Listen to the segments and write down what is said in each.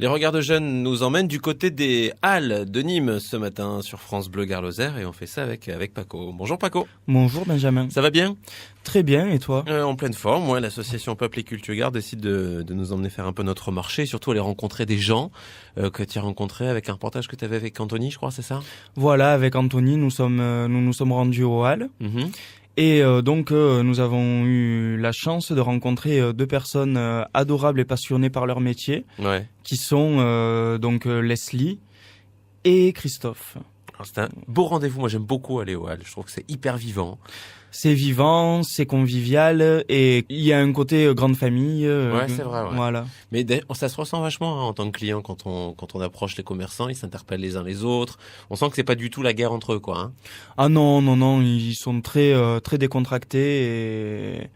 Les regards de jeunes nous emmènent du côté des Halles de Nîmes ce matin sur France Bleu Gard Lozère et on fait ça avec Paco. Bonjour Paco. Bonjour Benjamin. Ça va bien ? Très bien, et toi ? En pleine forme, moi, l'association Peuple et Culture Gard décide de nous emmener faire un peu notre marché, surtout aller rencontrer des gens que tu as rencontrés avec un reportage que tu avais avec Anthony, je crois, c'est ça ? Voilà, avec Anthony, nous nous sommes rendus aux Halles. Et donc nous avons eu la chance de rencontrer deux personnes adorables et passionnées par leur métier, qui sont donc Leslie et Christophe. Alors, c'est un beau rendez-vous, moi j'aime beaucoup aller aux Halles, je trouve que c'est hyper vivant. C'est vivant, c'est convivial et il y a un côté grande famille. Ouais, c'est vrai. Ouais. Voilà. Mais ça se ressent vachement en tant que client quand on approche les commerçants, ils s'interpellent les uns les autres. On sent que c'est pas du tout la guerre entre eux, quoi. Hein. Ah non, ils sont très décontractés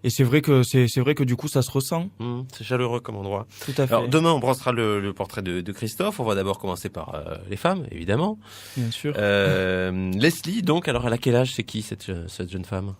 et c'est vrai que du coup ça se ressent. C'est chaleureux comme endroit. Tout à fait. Alors demain on brossera le portrait de Christophe. On va d'abord commencer par les femmes, évidemment. Bien sûr. Leslie, donc, alors elle a quel âge ? C'est qui cette jeune femme ?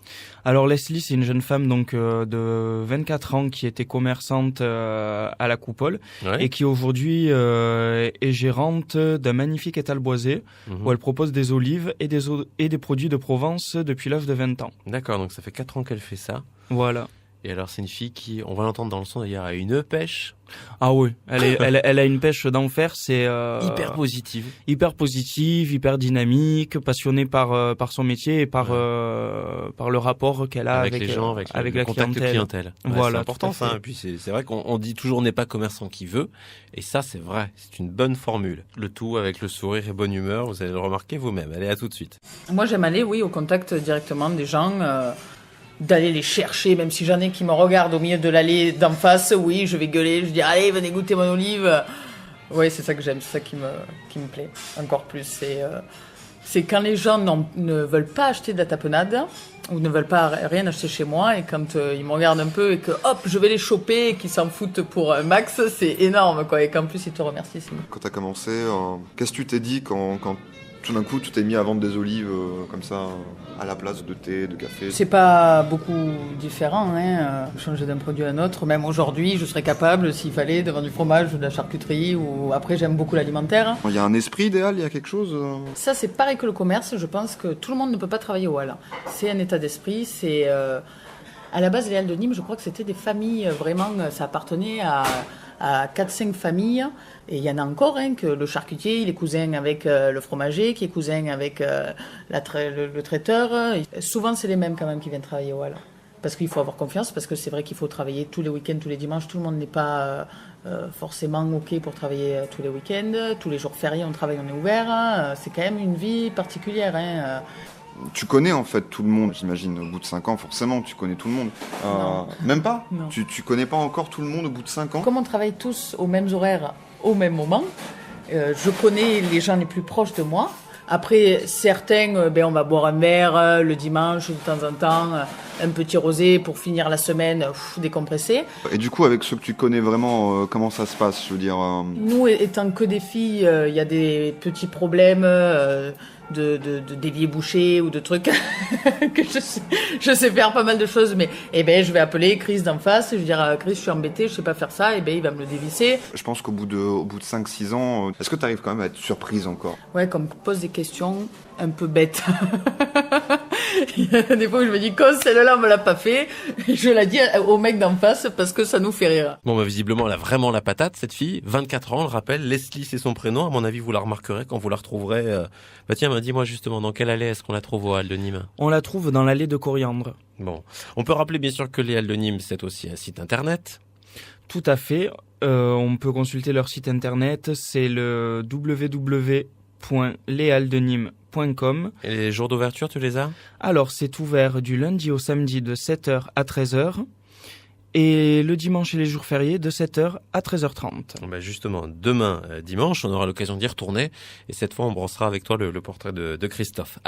Alors Leslie, c'est une jeune femme donc de 24 ans qui était commerçante à la Coupole et qui aujourd'hui est gérante d'un magnifique étal boisé où elle propose des olives et des produits de Provence depuis l'âge de 20 ans. D'accord, donc ça fait 4 ans qu'elle fait ça. Voilà. Et alors c'est une fille qui, on va l'entendre dans le son d'ailleurs, a une pêche. Ah oui, elle a une pêche d'enfer, c'est hyper positive, hyper dynamique, passionnée par son métier et par le rapport qu'elle a avec les gens, avec la le contact clientèle. Ouais, voilà, c'est important ça. Et puis c'est vrai qu'on dit toujours on n'est pas commerçant qui veut, et ça c'est vrai, c'est une bonne formule. Le tout avec le sourire et bonne humeur, vous allez le remarquer vous-même. Allez, à tout de suite. Moi j'aime aller, oui, au contact directement des gens. D'aller les chercher, même si j'en ai qui me regardent au milieu de l'allée d'en face, oui, je vais gueuler, je dis allez, venez goûter mon olive. Oui, c'est ça que j'aime, c'est ça qui me plaît encore plus. C'est quand les gens ne veulent pas acheter de la tapenade ou ne veulent pas rien acheter chez moi et quand ils me regardent un peu et que hop, je vais les choper et qu'ils s'en foutent pour un max, c'est énorme quoi. Et qu'en plus ils te remercient. Quand tu as commencé, qu'est-ce que tu t'es dit quand tout d'un coup, tu t'es mis à vendre des olives comme ça, à la place de thé, de café? C'est pas beaucoup différent, hein. Changer d'un produit à un autre. Même aujourd'hui, je serais capable, s'il fallait, de vendre du fromage ou de la charcuterie. Ou après, j'aime beaucoup l'alimentaire. Il y a un esprit idéal, il y a quelque chose Ça, c'est pareil que le commerce. Je pense que tout le monde ne peut pas travailler au Halles. C'est un état d'esprit. C'est à la base, les Halles de Nîmes, je crois que c'était des familles. Vraiment, ça appartenait à 4-5 familles. Et il y en a encore, hein, que le charcutier, il est cousin avec le fromager, qui est cousin avec le traiteur. Et souvent, c'est les mêmes quand même qui viennent travailler au Halles. Parce qu'il faut avoir confiance, parce que c'est vrai qu'il faut travailler tous les week-ends, tous les dimanches. Tout le monde n'est pas forcément OK pour travailler tous les week-ends. Tous les jours fériés, on travaille, on est ouvert. C'est quand même une vie particulière. Hein. Tu connais en fait tout le monde, j'imagine. Au bout de 5 ans, forcément, tu connais tout le monde. Non. Même pas ? Non. Tu connais pas encore tout le monde au bout de 5 ans ? Comme on travaille tous aux mêmes horaires, au même moment, je connais les gens les plus proches de moi. Après, certains, on va boire un verre le dimanche, de temps en temps, un petit rosé pour finir la semaine décompressée. Et du coup, avec ceux que tu connais vraiment, comment ça se passe ? Je veux dire. Nous, étant que des filles, il y a des petits problèmes de d'évier bouché ou de trucs que je sais faire pas mal de choses, mais je vais appeler Chris d'en face, je vais dire Chris, je suis embêté, je sais pas faire ça, il va me le dévisser. Je pense qu'au bout de 5-6 ans, est-ce que tu arrives quand même à être surprise encore ? Ouais, qu'on me pose des questions un peu bêtes. Il y a des fois où je me dis, celle-là, on me l'a pas fait. Je la dis au mec d'en face parce que ça nous fait rire. Bon, visiblement, elle a vraiment la patate, cette fille. 24 ans, on le rappelle. Leslie, c'est son prénom. À mon avis, vous la remarquerez quand vous la retrouverez. Tiens, dis-moi justement, dans quelle allée est-ce qu'on la trouve aux Halles de Nîmes ? On la trouve dans l'allée de Coriandre. Bon. On peut rappeler, bien sûr, que les Halles de Nîmes, c'est aussi un site internet. Tout à fait. On peut consulter leur site internet. C'est le www.leshalledesnîmes.com. Et les jours d'ouverture, tu les as ? Alors, c'est ouvert du lundi au samedi de 7h à 13h et le dimanche et les jours fériés de 7h à 13h30. Justement, demain, dimanche, on aura l'occasion d'y retourner et cette fois, on brossera avec toi le portrait de Christophe.